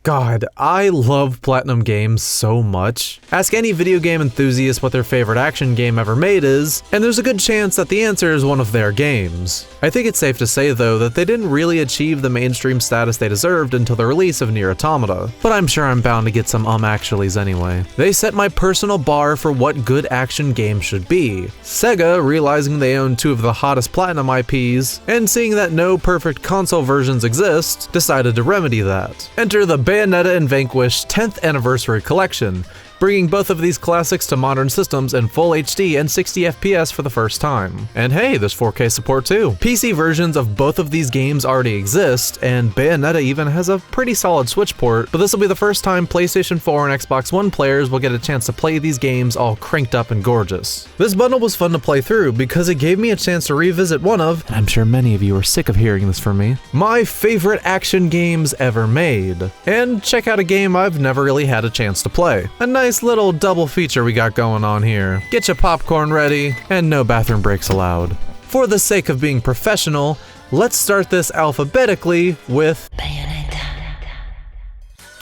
God, I love Platinum games so much. Ask any video game enthusiast what their favorite action game ever made is, and there's a good chance that the answer is one of their games. I think it's safe to say though that they didn't really achieve the mainstream status they deserved until the release of Nier Automata, but I'm sure I'm bound to get some actuallys anyway. They set my personal bar for what good action games should be. Sega, realizing they own two of the hottest Platinum IPs, and seeing that no perfect console versions exist, decided to remedy that. Enter the Bayonetta and Vanquish 10th Anniversary Collection, bringing both of these classics to modern systems in full HD and 60 FPS for the first time. And hey, there's 4K support too. PC versions of both of these games already exist, and Bayonetta even has a pretty solid Switch port, but this will be the first time PlayStation 4 and Xbox One players will get a chance to play these games all cranked up and gorgeous. This bundle was fun to play through because it gave me a chance to revisit one of, and I'm sure many of you are sick of hearing this from me, my favorite action games ever made. And check out a game I've never really had a chance to play. A nice little double feature we got going on here. Get your popcorn ready, and no bathroom breaks allowed. For the sake of being professional, let's start this alphabetically with Bayonetta.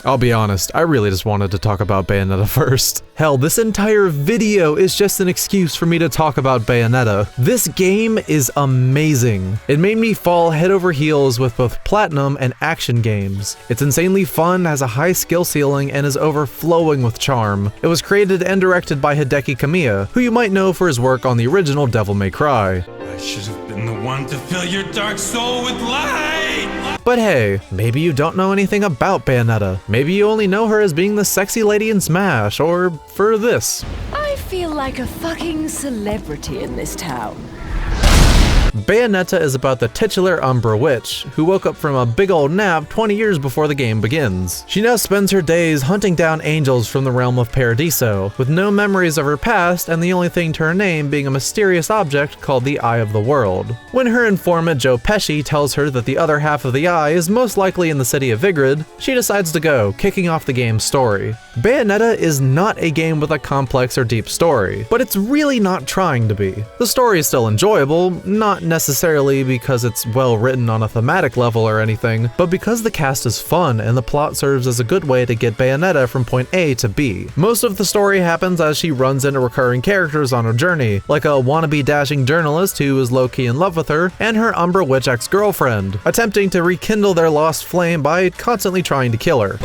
I'll be honest, I really just wanted to talk about Bayonetta first. Hell, this entire video is just an excuse for me to talk about Bayonetta. This game is amazing. It made me fall head over heels with both Platinum and action games. It's insanely fun, has a high skill ceiling, and is overflowing with charm. It was created and directed by Hideki Kamiya, who you might know for his work on the original Devil May Cry. I should have been the one to fill your dark soul with light! But hey, maybe you don't know anything about Bayonetta. Maybe you only know her as being the sexy lady in Smash, or for this. I feel like a fucking celebrity in this town. Bayonetta is about the titular Umbra Witch, who woke up from a big old nap 20 years before the game begins. She now spends her days hunting down angels from the realm of Paradiso, with no memories of her past and the only thing to her name being a mysterious object called the Eye of the World. When her informant Joe Pesci tells her that the other half of the eye is most likely in the city of Vigrid, she decides to go, kicking off the game's story. Bayonetta is not a game with a complex or deep story, but it's really not trying to be. The story is still enjoyable, not necessarily because it's well written on a thematic level or anything, but because the cast is fun and the plot serves as a good way to get Bayonetta from point A to B. Most of the story happens as she runs into recurring characters on her journey, like a wannabe dashing journalist who is low-key in love with her, and her Umbra Witch ex-girlfriend, attempting to rekindle their lost flame by constantly trying to kill her.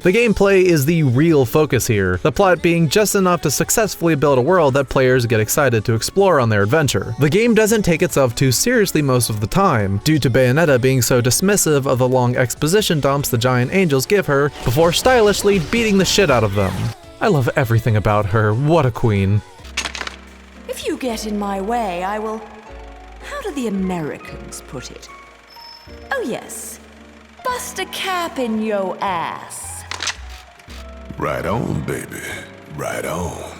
The gameplay is the real focus here, the plot being just enough to successfully build a world that players get excited to explore on their adventure. The game doesn't take itself too seriously most of the time, due to Bayonetta being so dismissive of the long exposition dumps the giant angels give her, before stylishly beating the shit out of them. I love everything about her, what a queen. If you get in my way, I will... How do the Americans put it? Oh yes, bust a cap in yo ass. Right on, baby. Right on.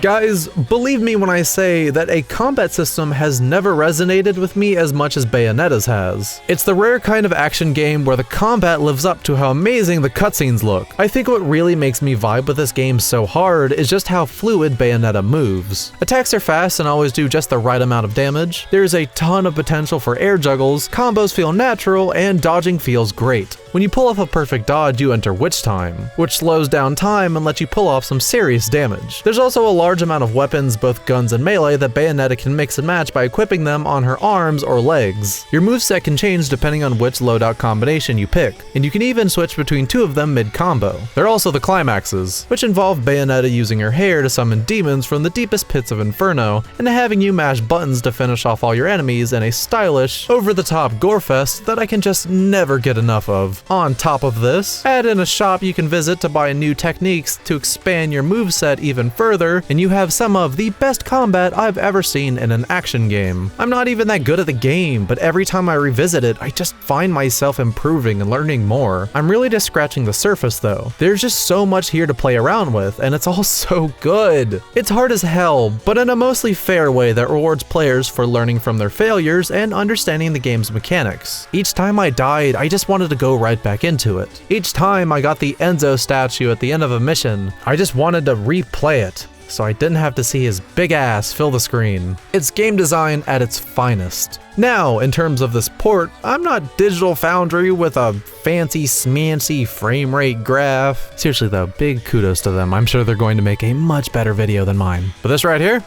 Guys, believe me when I say that a combat system has never resonated with me as much as Bayonetta's has. It's the rare kind of action game where the combat lives up to how amazing the cutscenes look. I think what really makes me vibe with this game so hard is just how fluid Bayonetta moves. Attacks are fast and always do just the right amount of damage. There's a ton of potential for air juggles, combos feel natural, and dodging feels great. When you pull off a perfect dodge, you enter Witch Time, which slows down time and lets you pull off some serious damage. There's also a large amount of weapons, both guns and melee, that Bayonetta can mix and match by equipping them on her arms or legs. Your moveset can change depending on which loadout combination you pick, and you can even switch between two of them mid-combo. There are also the climaxes, which involve Bayonetta using her hair to summon demons from the deepest pits of Inferno, and having you mash buttons to finish off all your enemies in a stylish, over-the-top gorefest that I can just never get enough of. On top of this, add in a shop you can visit to buy new techniques to expand your moveset even further, and you have some of the best combat I've ever seen in an action game. I'm not even that good at the game, but every time I revisit it, I just find myself improving and learning more. I'm really just scratching the surface though. There's just so much here to play around with, and it's all so good. It's hard as hell, but in a mostly fair way that rewards players for learning from their failures and understanding the game's mechanics. Each time I died, I just wanted to go right back into it. Each time I got the Enzo statue at the end of a mission, I just wanted to replay it. so I didn't have to see his big ass fill the screen. It's game design at its finest. Now, in terms of this port, I'm not Digital Foundry with a fancy smancy frame rate graph. Seriously though, big kudos to them. I'm sure they're going to make a much better video than mine. But this right here,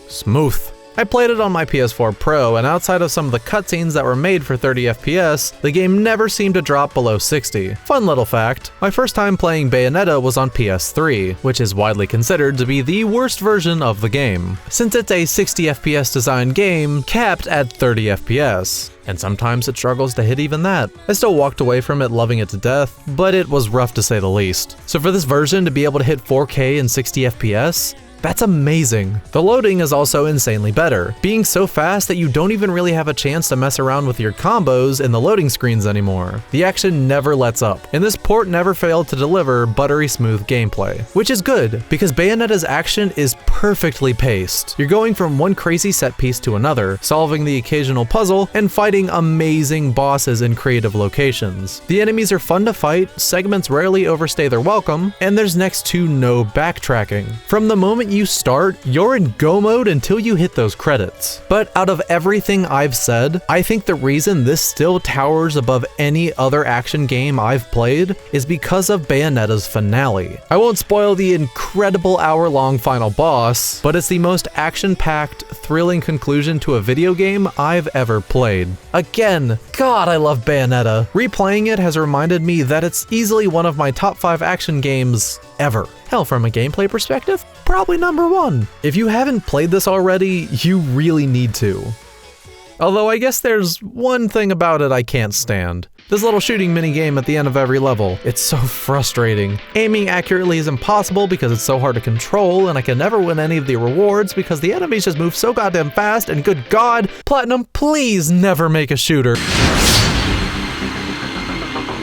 smooth. I played it on my PS4 Pro, and outside of some of the cutscenes that were made for 30 FPS, the game never seemed to drop below 60. Fun little fact, my first time playing Bayonetta was on PS3, which is widely considered to be the worst version of the game, since it's a 60 FPS designed game capped at 30 FPS. And sometimes it struggles to hit even that. I still walked away from it loving it to death, but it was rough to say the least. So for this version to be able to hit 4K and 60 FPS, that's amazing. The loading is also insanely better, being so fast that you don't even really have a chance to mess around with your combos in the loading screens anymore. The action never lets up, and this port never failed to deliver buttery smooth gameplay, which is good, because Bayonetta's action is perfectly paced. You're going from one crazy set piece to another, solving the occasional puzzle, and fighting amazing bosses in creative locations. The enemies are fun to fight, segments rarely overstay their welcome, and there's next to no backtracking. From the moment you start, you're in go mode until you hit those credits. But out of everything I've said, I think the reason this still towers above any other action game I've played is because of Bayonetta's finale. I won't spoil the incredible hour-long final boss, but it's the most action-packed, thrilling conclusion to a video game I've ever played. Again, God, I love Bayonetta. Replaying it has reminded me that it's easily one of my top 5 action games ever. Hell, from a gameplay perspective, probably number 1. If you haven't played this already, you really need to. Although I guess there's one thing about it I can't stand. This little shooting minigame at the end of every level. It's so frustrating. Aiming accurately is impossible because it's so hard to control, and I can never win any of the rewards because the enemies just move so goddamn fast, and good God, Platinum, please never make a shooter.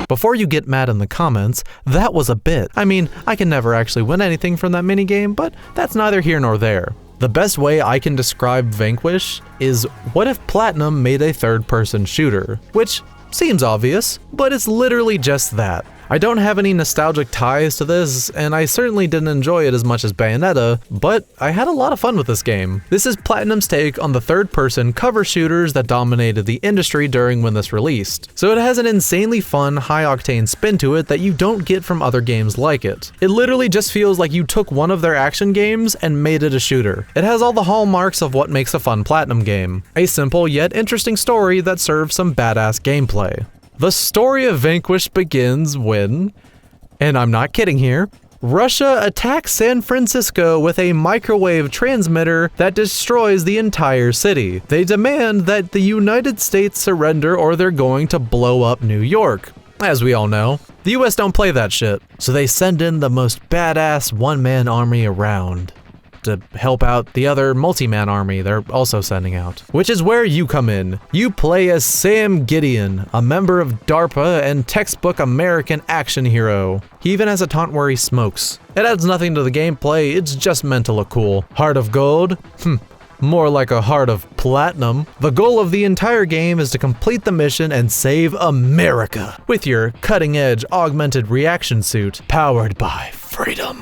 Before you get mad in the comments, that was a bit. I mean, I can never actually win anything from that minigame, but that's neither here nor there. The best way I can describe Vanquish is, what if Platinum made a third-person shooter? Which seems obvious, but it's literally just that. I don't have any nostalgic ties to this, and I certainly didn't enjoy it as much as Bayonetta, but I had a lot of fun with this game. This is Platinum's take on the third-person cover shooters that dominated the industry during when this released. So it has an insanely fun, high-octane spin to it that you don't get from other games like it. It literally just feels like you took one of their action games and made it a shooter. It has all the hallmarks of what makes a fun Platinum game. A simple yet interesting story that serves some badass gameplay. The story of Vanquish begins when, and I'm not kidding here, Russia attacks San Francisco with a microwave transmitter that destroys the entire city. They demand that the United States surrender or they're going to blow up New York. As we all know, the US don't play that shit, so they send in the most badass one-man army around to help out the other multi-man army they're also sending out. Which is where you come in. You play as Sam Gideon, a member of DARPA and textbook American action hero. He even has a taunt where he smokes. It adds nothing to the gameplay, it's just meant to look cool. Heart of Gold? More like a heart of platinum. The goal of the entire game is to complete the mission and save America with your cutting-edge augmented reaction suit powered by freedom.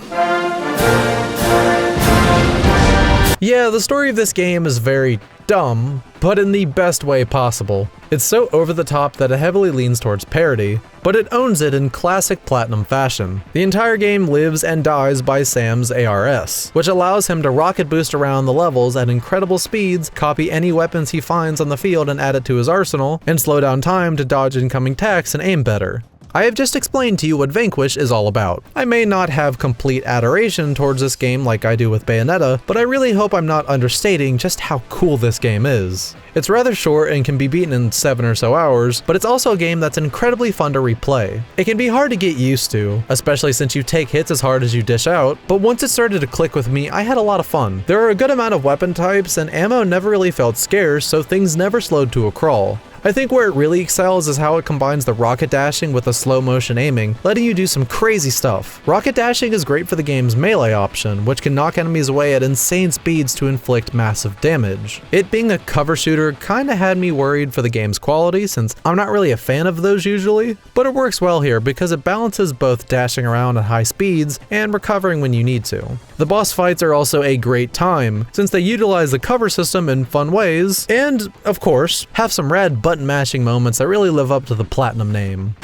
Yeah, the story of this game is very dumb, but in the best way possible. It's so over the top that it heavily leans towards parody, but it owns it in classic Platinum fashion. The entire game lives and dies by Sam's ARS, which allows him to rocket boost around the levels at incredible speeds, copy any weapons he finds on the field and add it to his arsenal, and slow down time to dodge incoming attacks and aim better. I have just explained to you what Vanquish is all about. I may not have complete adoration towards this game like I do with Bayonetta, but I really hope I'm not understating just how cool this game is. It's rather short and can be beaten in 7 or so hours, but it's also a game that's incredibly fun to replay. It can be hard to get used to, especially since you take hits as hard as you dish out, but once it started to click with me, I had a lot of fun. There are a good amount of weapon types, and ammo never really felt scarce, so things never slowed to a crawl. I think where it really excels is how it combines the rocket dashing with the slow motion aiming, letting you do some crazy stuff. Rocket dashing is great for the game's melee option, which can knock enemies away at insane speeds to inflict massive damage. It being a cover shooter kinda had me worried for the game's quality, since I'm not really a fan of those usually, but it works well here because it balances both dashing around at high speeds and recovering when you need to. The boss fights are also a great time, since they utilize the cover system in fun ways, and, of course, have some rad button mashing moments that really live up to the Platinum name.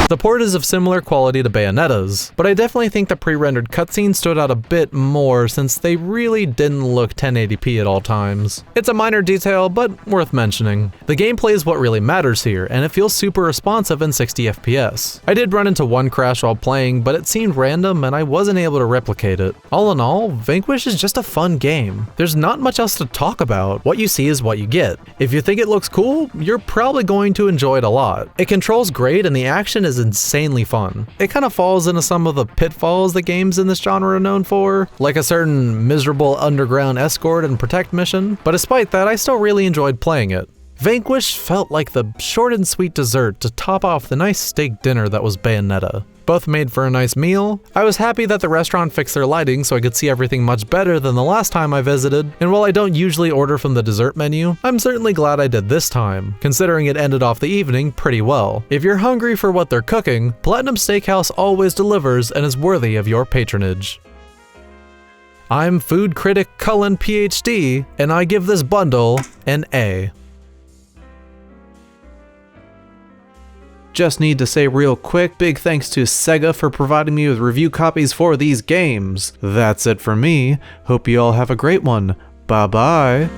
The port is of similar quality to Bayonetta's, but I definitely think the pre-rendered cutscenes stood out a bit more since they really didn't look 1080p at all times. It's a minor detail, but worth mentioning. The gameplay is what really matters here, and it feels super responsive in 60 FPS. I did run into one crash while playing, but it seemed random and I wasn't able to replicate it. All in all, Vanquish is just a fun game. There's not much else to talk about. What you see is what you get. If you think it looks cool, you're probably going to enjoy it a lot. It controls great and the action is insanely fun. It kind of falls into some of the pitfalls that games in this genre are known for, like a certain miserable underground escort and protect mission, but despite that, I still really enjoyed playing it. Vanquish felt like the short and sweet dessert to top off the nice steak dinner that was Bayonetta. Both made for a nice meal. I was happy that the restaurant fixed their lighting so I could see everything much better than the last time I visited, and while I don't usually order from the dessert menu, I'm certainly glad I did this time, considering it ended off the evening pretty well. If you're hungry for what they're cooking, Platinum Steakhouse always delivers and is worthy of your patronage. I'm food critic Cullen PhD, and I give this bundle an A. Just need to say real quick, big thanks to Sega for providing me with review copies for these games. That's it for me. Hope you all have a great one. Bye bye.